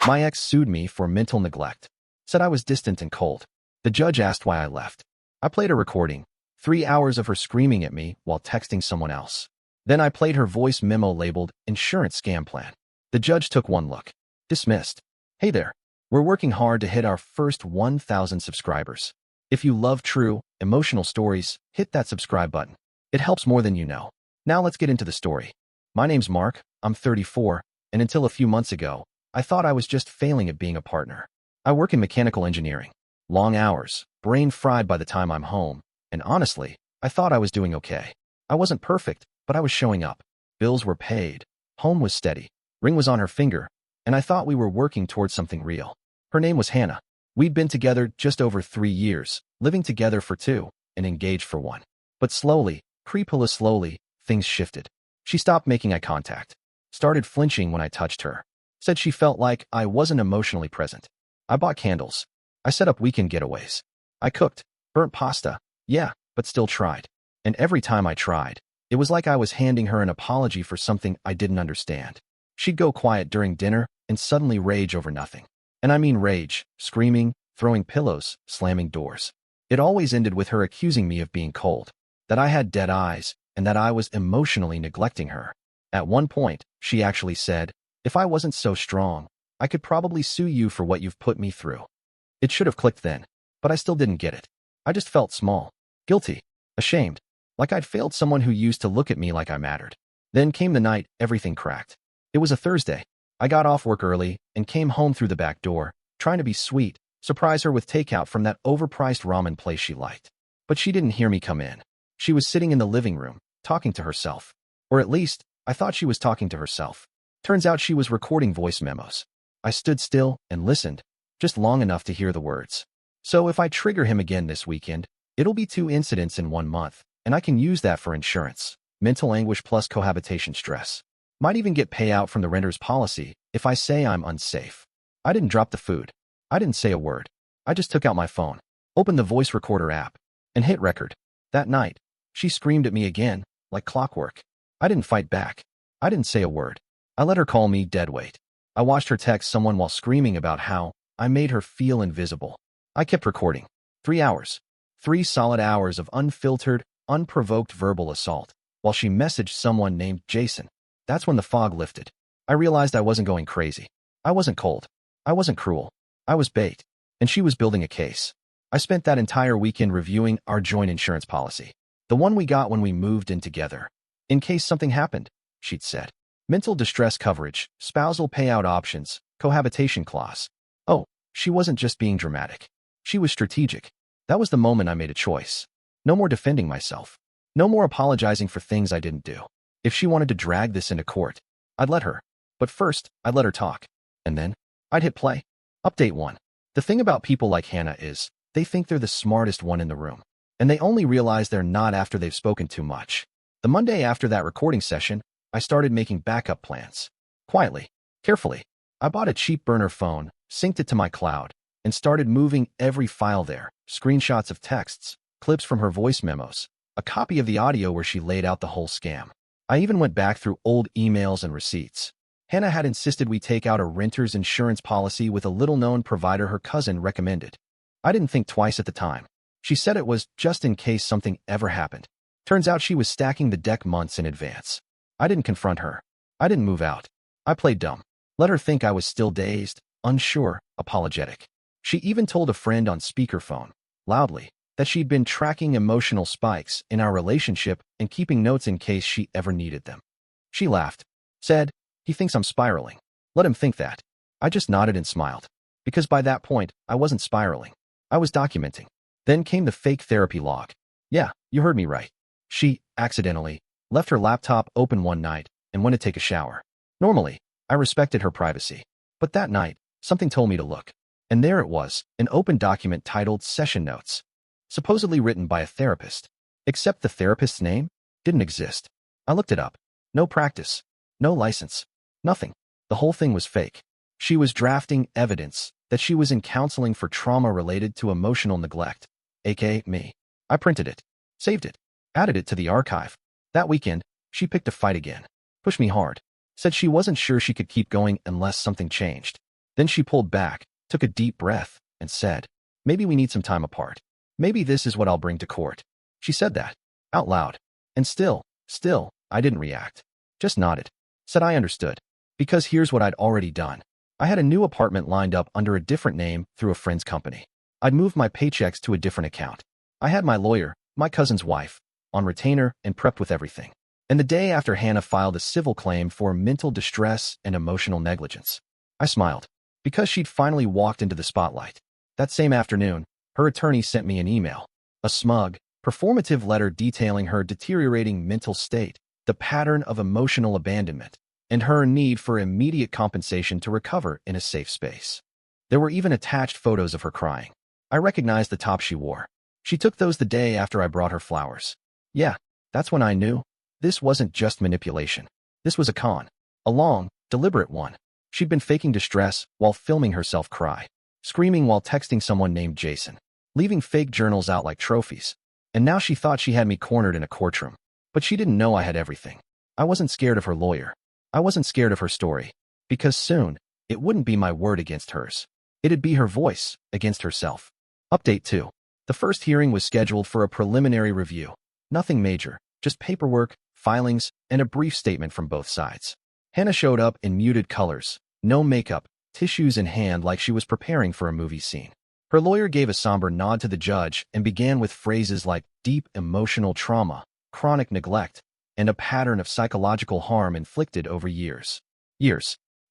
My ex sued me for mental neglect, said I was distant and cold. The judge asked why I left. I played a recording, 3 hours of her screaming at me while texting someone else. Then I played her voice memo labeled insurance scam plan. The judge took one look. Dismissed. Hey there. We're working hard to hit our first 1,000 subscribers. If you love true, emotional stories, hit that subscribe button. It helps more than you know. Now let's get into the story. My name's Mark, I'm 34, and until a few months ago, I thought I was just failing at being a partner. I work in mechanical engineering. Long hours, brain fried by the time I'm home, and honestly, I thought I was doing okay. I wasn't perfect, but I was showing up. Bills were paid. Home was steady. Ring was on her finger, and I thought we were working towards something real. Her name was Hannah. We'd been together just over 3 years, living together for 2, and engaged for 1. But slowly, slowly, things shifted. She stopped making eye contact, started flinching when I touched her, said she felt like I wasn't emotionally present. I bought candles. I set up weekend getaways. I cooked, burnt pasta, yeah, but still tried. And every time I tried, it was like I was handing her an apology for something I didn't understand. She'd go quiet during dinner and suddenly rage over nothing. And I mean rage, screaming, throwing pillows, slamming doors. It always ended with her accusing me of being cold, that I had dead eyes, and that I was emotionally neglecting her. At one point, she actually said, if I wasn't so strong, I could probably sue you for what you've put me through. It should have clicked then, but I still didn't get it. I just felt small, guilty, ashamed, like I'd failed someone who used to look at me like I mattered. Then came the night everything cracked. It was a Thursday. I got off work early and came home through the back door, trying to be sweet, surprise her with takeout from that overpriced ramen place she liked. But she didn't hear me come in. She was sitting in the living room, talking to herself. Or at least, I thought she was talking to herself. Turns out she was recording voice memos. I stood still and listened, just long enough to hear the words. So if I trigger him again this weekend, it'll be 2 incidents in 1 month, and I can use that for insurance. Mental anguish plus cohabitation stress. Might even get payout from the renter's policy if I say I'm unsafe. I didn't drop the food. I didn't say a word. I just took out my phone, opened the voice recorder app, and hit record. That night, she screamed at me again, like clockwork. I didn't fight back. I didn't say a word. I let her call me deadweight. I watched her text someone while screaming about how I made her feel invisible. I kept recording. 3 hours. 3 solid hours of unfiltered, unprovoked verbal assault, while she messaged someone named Jason. That's when the fog lifted. I realized I wasn't going crazy. I wasn't cold. I wasn't cruel. I was bait. And she was building a case. I spent that entire weekend reviewing our joint insurance policy. The one we got when we moved in together. In case something happened, she'd said. Mental distress coverage, spousal payout options, cohabitation clause. Oh, she wasn't just being dramatic. She was strategic. That was the moment I made a choice. No more defending myself. No more apologizing for things I didn't do. If she wanted to drag this into court, I'd let her. But first, I'd let her talk. And then, I'd hit play. Update 1. The thing about people like Hannah is, they think they're the smartest one in the room. And they only realize they're not after they've spoken too much. The Monday after that recording session, I started making backup plans. Quietly, carefully. I bought a cheap burner phone, synced it to my cloud, and started moving every file there. Screenshots of texts, clips from her voice memos, a copy of the audio where she laid out the whole scam. I even went back through old emails and receipts. Hannah had insisted we take out a renter's insurance policy with a little-known provider her cousin recommended. I didn't think twice at the time. She said it was just in case something ever happened. Turns out she was stacking the deck months in advance. I didn't confront her. I didn't move out. I played dumb. Let her think I was still dazed, unsure, apologetic. She even told a friend on speakerphone, loudly, that she'd been tracking emotional spikes in our relationship and keeping notes in case she ever needed them. She laughed, said, he thinks I'm spiraling. Let him think that. I just nodded and smiled. Because by that point, I wasn't spiraling. I was documenting. Then came the fake therapy log. Yeah, you heard me right. She, accidentally, left her laptop open one night and went to take a shower. Normally, I respected her privacy. But that night, something told me to look. And there it was, an open document titled Session Notes. Supposedly written by a therapist. Except the therapist's name didn't exist. I looked it up. No practice. No license. Nothing. The whole thing was fake. She was drafting evidence that she was in counseling for trauma related to emotional neglect, aka me. I printed it, saved it, added it to the archive. That weekend, she picked a fight again. Pushed me hard. Said she wasn't sure she could keep going unless something changed. Then she pulled back, took a deep breath, and said, "Maybe we need some time apart. Maybe this is what I'll bring to court." She said that, out loud. And still, I didn't react. Just nodded. Said I understood. Because here's what I'd already done. I had a new apartment lined up under a different name through a friend's company. I'd moved my paychecks to a different account. I had my lawyer, my cousin's wife, on retainer and prepped with everything. And the day after Hannah filed a civil claim for mental distress and emotional negligence, I smiled. Because she'd finally walked into the spotlight. That same afternoon, her attorney sent me an email. A smug, performative letter detailing her deteriorating mental state, the pattern of emotional abandonment, and her need for immediate compensation to recover in a safe space. There were even attached photos of her crying. I recognized the top she wore. She took those the day after I brought her flowers. Yeah, that's when I knew. This wasn't just manipulation. This was a con. A long, deliberate one. She'd been faking distress while filming herself cry, screaming while texting someone named Jason, leaving fake journals out like trophies. And now she thought she had me cornered in a courtroom. But she didn't know I had everything. I wasn't scared of her lawyer. I wasn't scared of her story. Because soon, it wouldn't be my word against hers. It'd be her voice against herself. Update 2. The first hearing was scheduled for a preliminary review. Nothing major, just paperwork, filings, and a brief statement from both sides. Hannah showed up in muted colors, no makeup, tissues in hand like she was preparing for a movie scene. Her lawyer gave a somber nod to the judge and began with phrases like deep emotional trauma, chronic neglect, and a pattern of psychological harm inflicted over years.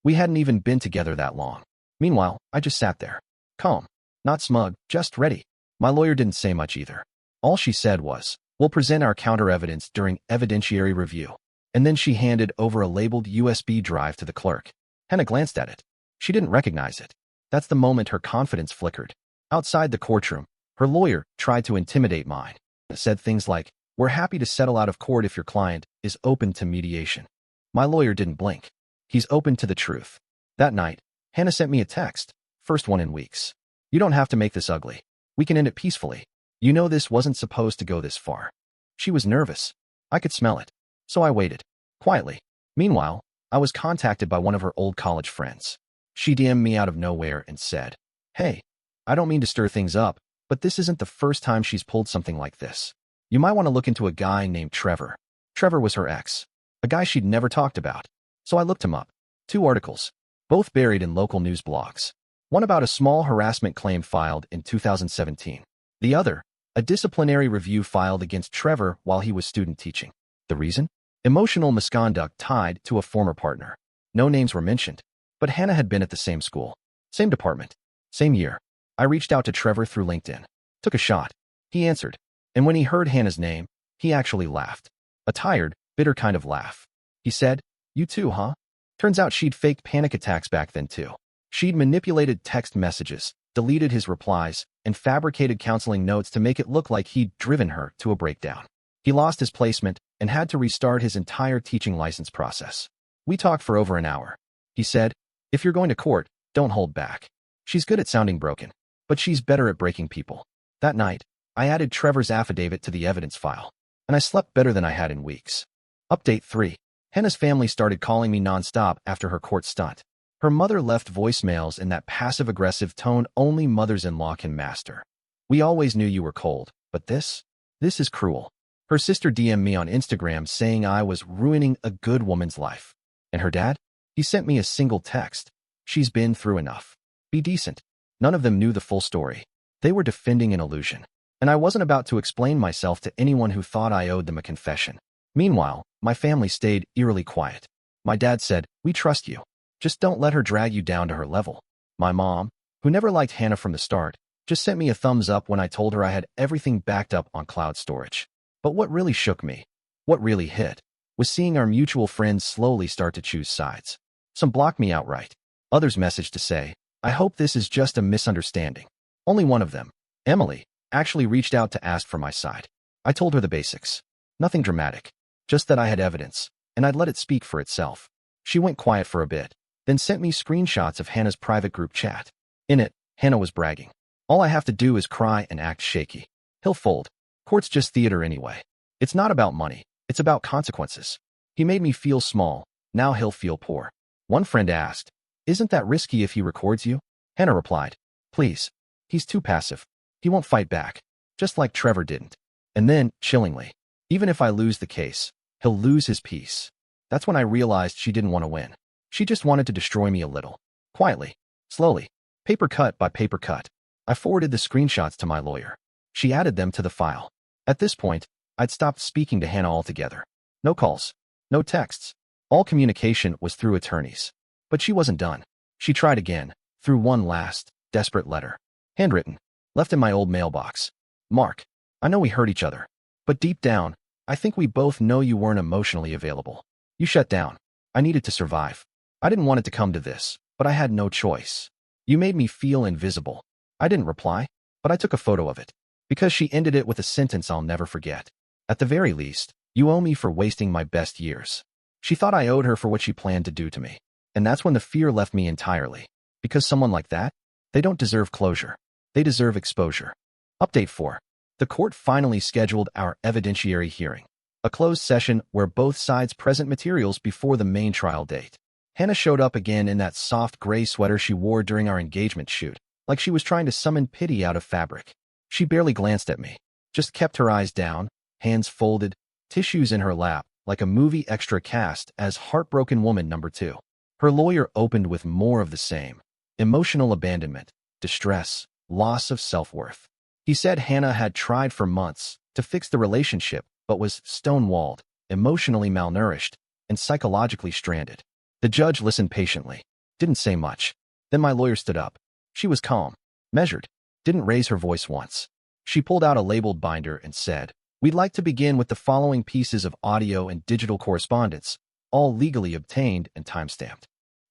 We hadn't even been together that long. Meanwhile, I just sat there. Calm. Not smug, just ready. My lawyer didn't say much either. All she said was, "We'll present our counter-evidence during evidentiary review." And then she handed over a labeled USB drive to the clerk. Hannah glanced at it. She didn't recognize it. That's the moment her confidence flickered. Outside the courtroom, her lawyer tried to intimidate mine. Said things like, "We're happy to settle out of court if your client is open to mediation." My lawyer didn't blink. He's open to the truth. That night, Hannah sent me a text, first one in weeks. "You don't have to make this ugly. We can end it peacefully. You know this wasn't supposed to go this far." She was nervous. I could smell it. So I waited, quietly. Meanwhile, I was contacted by one of her old college friends. She DM'd me out of nowhere and said, "Hey, I don't mean to stir things up, but this isn't the first time she's pulled something like this. You might want to look into a guy named Trevor." Trevor was her ex, a guy she'd never talked about. So I looked him up. 2 articles, both buried in local news blogs. One about a small harassment claim filed in 2017. The other, a disciplinary review filed against Trevor while he was student teaching. The reason? Emotional misconduct tied to a former partner. No names were mentioned, but Hannah had been at the same school, same department, same year. I reached out to Trevor through LinkedIn. Took a shot. He answered. And when he heard Hannah's name, he actually laughed. A tired, bitter kind of laugh. He said, "You too, huh?" Turns out she'd faked panic attacks back then too. She'd manipulated text messages, deleted his replies, and fabricated counseling notes to make it look like he'd driven her to a breakdown. He lost his placement and had to restart his entire teaching license process. We talked for over an hour. He said, "If you're going to court, don't hold back. She's good at sounding broken, but she's better at breaking people." That night, I added Trevor's affidavit to the evidence file, and I slept better than I had in weeks. Update 3. Hannah's family started calling me nonstop after her court stunt. Her mother left voicemails in that passive-aggressive tone only mothers-in-law can master. "We always knew you were cold, but this is cruel." Her sister DM'd me on Instagram saying I was ruining a good woman's life. And her dad? He sent me a single text. "She's been through enough. Be decent." None of them knew the full story. They were defending an illusion. And I wasn't about to explain myself to anyone who thought I owed them a confession. Meanwhile, my family stayed eerily quiet. My dad said, "We trust you. Just don't let her drag you down to her level." My mom, who never liked Hannah from the start, just sent me a thumbs up when I told her I had everything backed up on cloud storage. But what really shook me, what really hit, was seeing our mutual friends slowly start to choose sides. Some blocked me outright. Others messaged to say, "I hope this is just a misunderstanding." Only one of them, Emily, actually reached out to ask for my side. I told her the basics. Nothing dramatic, just that I had evidence, and I'd let it speak for itself. She went quiet for a bit, then sent me screenshots of Hannah's private group chat. In it, Hannah was bragging. "All I have to do is cry and act shaky. He'll fold. Court's just theater anyway. It's not about money. It's about consequences. He made me feel small. Now he'll feel poor." One friend asked, Isn't that risky if he records you? Hannah replied, please. He's too passive. He won't fight back, just like Trevor didn't. And then, chillingly, even if I lose the case, he'll lose his peace. That's when I realized she didn't want to win. She just wanted to destroy me a little. Quietly, slowly, paper cut by paper cut. I forwarded the screenshots to my lawyer. She added them to the file. At this point, I'd stopped speaking to Hannah altogether. No calls, no texts. All communication was through attorneys. But she wasn't done. She tried again, through one last, desperate letter. Handwritten, left in my old mailbox. Mark, I know we hurt each other. But deep down, I think we both know you weren't emotionally available. You shut down. I needed to survive. I didn't want it to come to this, but I had no choice. You made me feel invisible. I didn't reply, but I took a photo of it. Because she ended it with a sentence I'll never forget. At the very least, you owe me for wasting my best years. She thought I owed her for what she planned to do to me. And that's when the fear left me entirely. Because someone like that, they don't deserve closure. They deserve exposure. Update 4. The court finally scheduled our evidentiary hearing, a closed session where both sides present materials before the main trial date. Hannah showed up again in that soft gray sweater she wore during our engagement shoot, like she was trying to summon pity out of fabric. She barely glanced at me, just kept her eyes down, hands folded, tissues in her lap, like a movie extra cast as Heartbroken Woman #2. Her lawyer opened with more of the same: emotional abandonment, distress, loss of self-worth. He said Hannah had tried for months to fix the relationship, but was stonewalled, emotionally malnourished, and psychologically stranded. The judge listened patiently, didn't say much. Then my lawyer stood up. She was calm, measured, didn't raise her voice once. She pulled out a labeled binder and said, "We'd like to begin with the following pieces of audio and digital correspondence, all legally obtained and timestamped."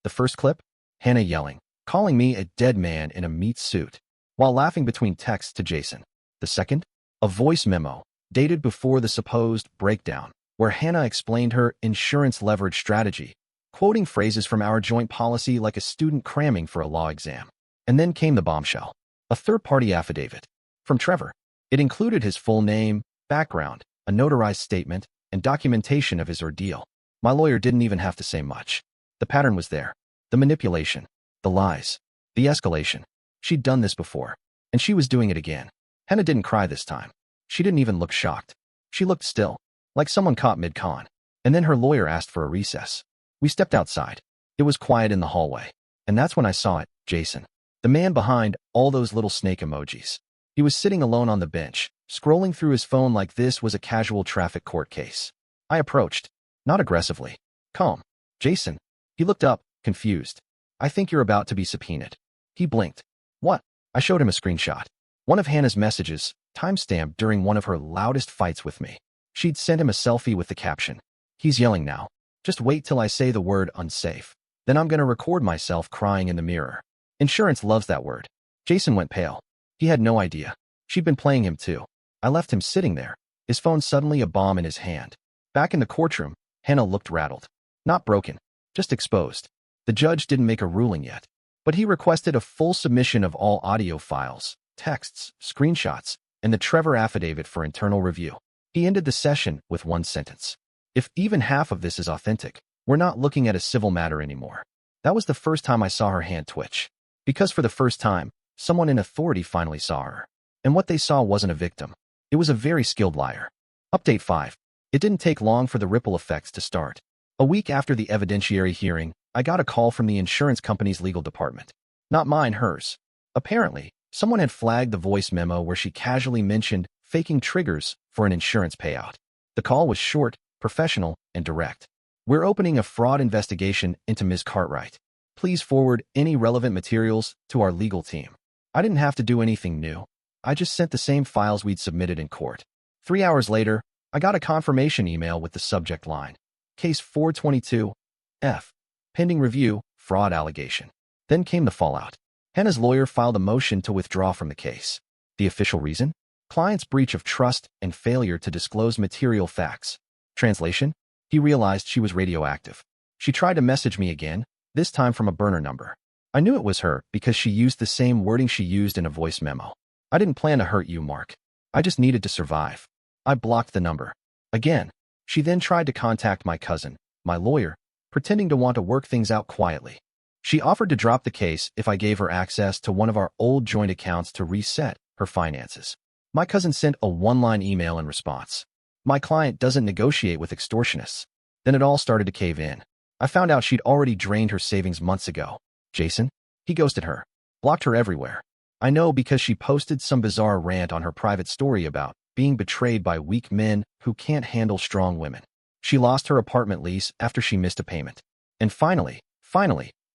The first clip? Hannah yelling, calling me a dead man in a meat suit, while laughing between texts to Jason. The second? A voice memo, dated before the supposed breakdown, where Hannah explained her insurance leverage strategy, quoting phrases from our joint policy like a student cramming for a law exam. And then came the bombshell. A third-party affidavit. From Trevor. It included his full name, background, a notarized statement, and documentation of his ordeal. My lawyer didn't even have to say much. The pattern was there. The manipulation. The lies. The escalation. She'd done this before. And she was doing it again. Hannah didn't cry this time. She didn't even look shocked. She looked still, like someone caught mid-con. And then her lawyer asked for a recess. We stepped outside. It was quiet in the hallway. And that's when I saw it, Jason. The man behind all those little snake emojis. He was sitting alone on the bench, scrolling through his phone like this was a casual traffic court case. I approached. Not aggressively. Calm. "Jason." He looked up, confused. "I think you're about to be subpoenaed." He blinked. "What?" I showed him a screenshot. One of Hannah's messages, timestamped during one of her loudest fights with me. She'd sent him a selfie with the caption, "He's yelling now. Just wait till I say the word unsafe. Then I'm gonna record myself crying in the mirror." Insurance loves that word. Jason went pale. He had no idea. She'd been playing him too. I left him sitting there, his phone suddenly a bomb in his hand. Back in the courtroom, Hannah looked rattled. Not broken, just exposed. The judge didn't make a ruling yet, but he requested a full submission of all audio files, texts, screenshots, and the Trevor affidavit for internal review. He ended the session with one sentence: "If even half of this is authentic, we're not looking at a civil matter anymore." That was the first time I saw her hand twitch. Because for the first time, someone in authority finally saw her. And what they saw wasn't a victim. It was a very skilled liar. Update 5. It didn't take long for the ripple effects to start. A week after the evidentiary hearing, I got a call from the insurance company's legal department. Not mine, hers. Apparently, someone had flagged the voice memo where she casually mentioned faking triggers for an insurance payout. The call was short, professional, and direct. "We're opening a fraud investigation into Ms. Cartwright. Please forward any relevant materials to our legal team." I didn't have to do anything new. I just sent the same files we'd submitted in court. 3 hours later, I got a confirmation email with the subject line: Case 422, F. Pending review, fraud allegation. Then came the fallout. Hannah's lawyer filed a motion to withdraw from the case. The official reason? Client's breach of trust and failure to disclose material facts. Translation? He realized she was radioactive. She tried to message me again, this time from a burner number. I knew it was her because she used the same wording she used in a voice memo. "I didn't plan to hurt you, Mark. I just needed to survive." I blocked the number. Again, she then tried to contact my cousin, my lawyer, pretending to want to work things out quietly. She offered to drop the case if I gave her access to one of our old joint accounts to reset her finances. My cousin sent a one-line email in response. My client doesn't negotiate with extortionists. Then it all started to cave in. I found out she'd already drained her savings months ago. Jason? He ghosted her. Blocked her everywhere. I know because she posted some bizarre rant on her private story about being betrayed by weak men who can't handle strong women. She lost her apartment lease after she missed a payment. And finally,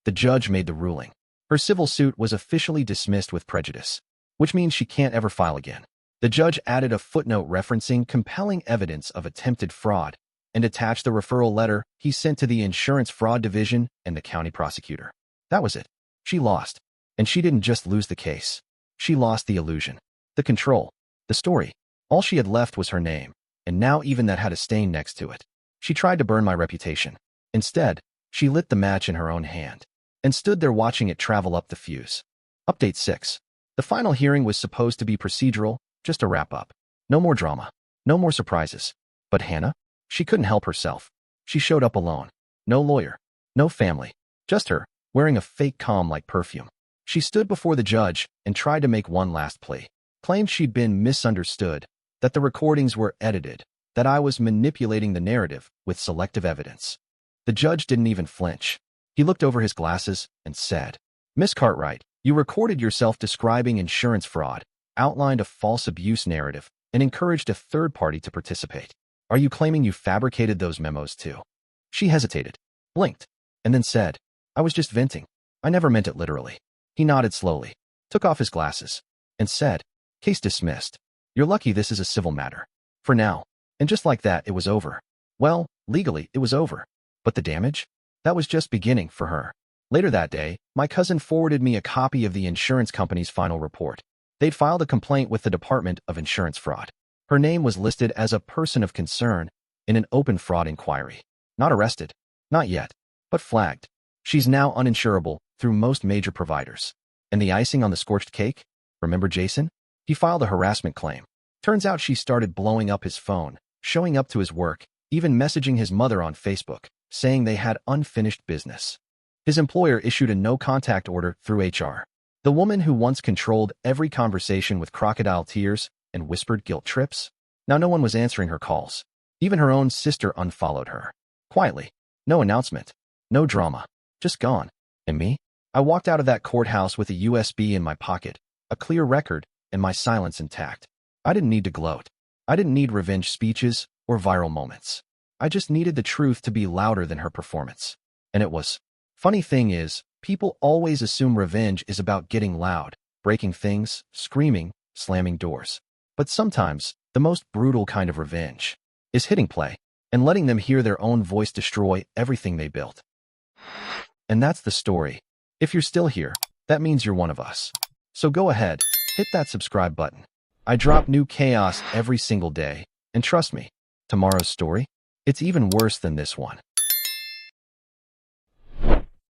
the judge made the ruling. Her civil suit was officially dismissed with prejudice, which means she can't ever file again. The judge added a footnote referencing compelling evidence of attempted fraud and attached the referral letter he sent to the insurance fraud division and the county prosecutor. That was it. She lost. And she didn't just lose the case. She lost the illusion, the control, the story. All she had left was her name, and now even that had a stain next to it. She tried to burn my reputation. Instead, she lit the match in her own hand and stood there watching it travel up the fuse. Update 6. The final hearing was supposed to be procedural, just a wrap-up. No more drama. No more surprises. But Hannah? She couldn't help herself. She showed up alone. No lawyer. No family. Just her, wearing a fake calm like perfume. She stood before the judge and tried to make one last plea. Claimed she'd been misunderstood, that the recordings were edited, that I was manipulating the narrative with selective evidence. The judge didn't even flinch. He looked over his glasses and said, "Miss Cartwright, you recorded yourself describing insurance fraud, outlined a false abuse narrative, and encouraged a third party to participate. Are you claiming you fabricated those memos too?" She hesitated, blinked, and then said, "I was just venting. I never meant it literally." He nodded slowly, took off his glasses, and said, "Case dismissed. You're lucky this is a civil matter. For now." And just like that, it was over. Well, legally, it was over. But the damage? That was just beginning for her. Later that day, my cousin forwarded me a copy of the insurance company's final report. They'd filed a complaint with the Department of Insurance Fraud. Her name was listed as a person of concern in an open fraud inquiry. Not arrested. Not yet. But flagged. She's now uninsurable through most major providers. And the icing on the scorched cake? Remember Jason? He filed a harassment claim. Turns out she started blowing up his phone, showing up to his work, even messaging his mother on Facebook, saying they had unfinished business. His employer issued a no-contact order through HR. The woman who once controlled every conversation with crocodile tears and whispered guilt trips? Now no one was answering her calls. Even her own sister unfollowed her. Quietly. No announcement. No drama. Just gone. And me? I walked out of that courthouse with a USB in my pocket, a clear record, and my silence intact. I didn't need to gloat. I didn't need revenge speeches or viral moments. I just needed the truth to be louder than her performance. And it was. Funny thing is, people always assume revenge is about getting loud, breaking things, screaming, slamming doors. But sometimes, the most brutal kind of revenge is hitting play and letting them hear their own voice destroy everything they built. And that's the story. If you're still here, that means you're one of us. So go ahead, hit that subscribe button. I drop new chaos every single day, and trust me, tomorrow's story, it's even worse than this one.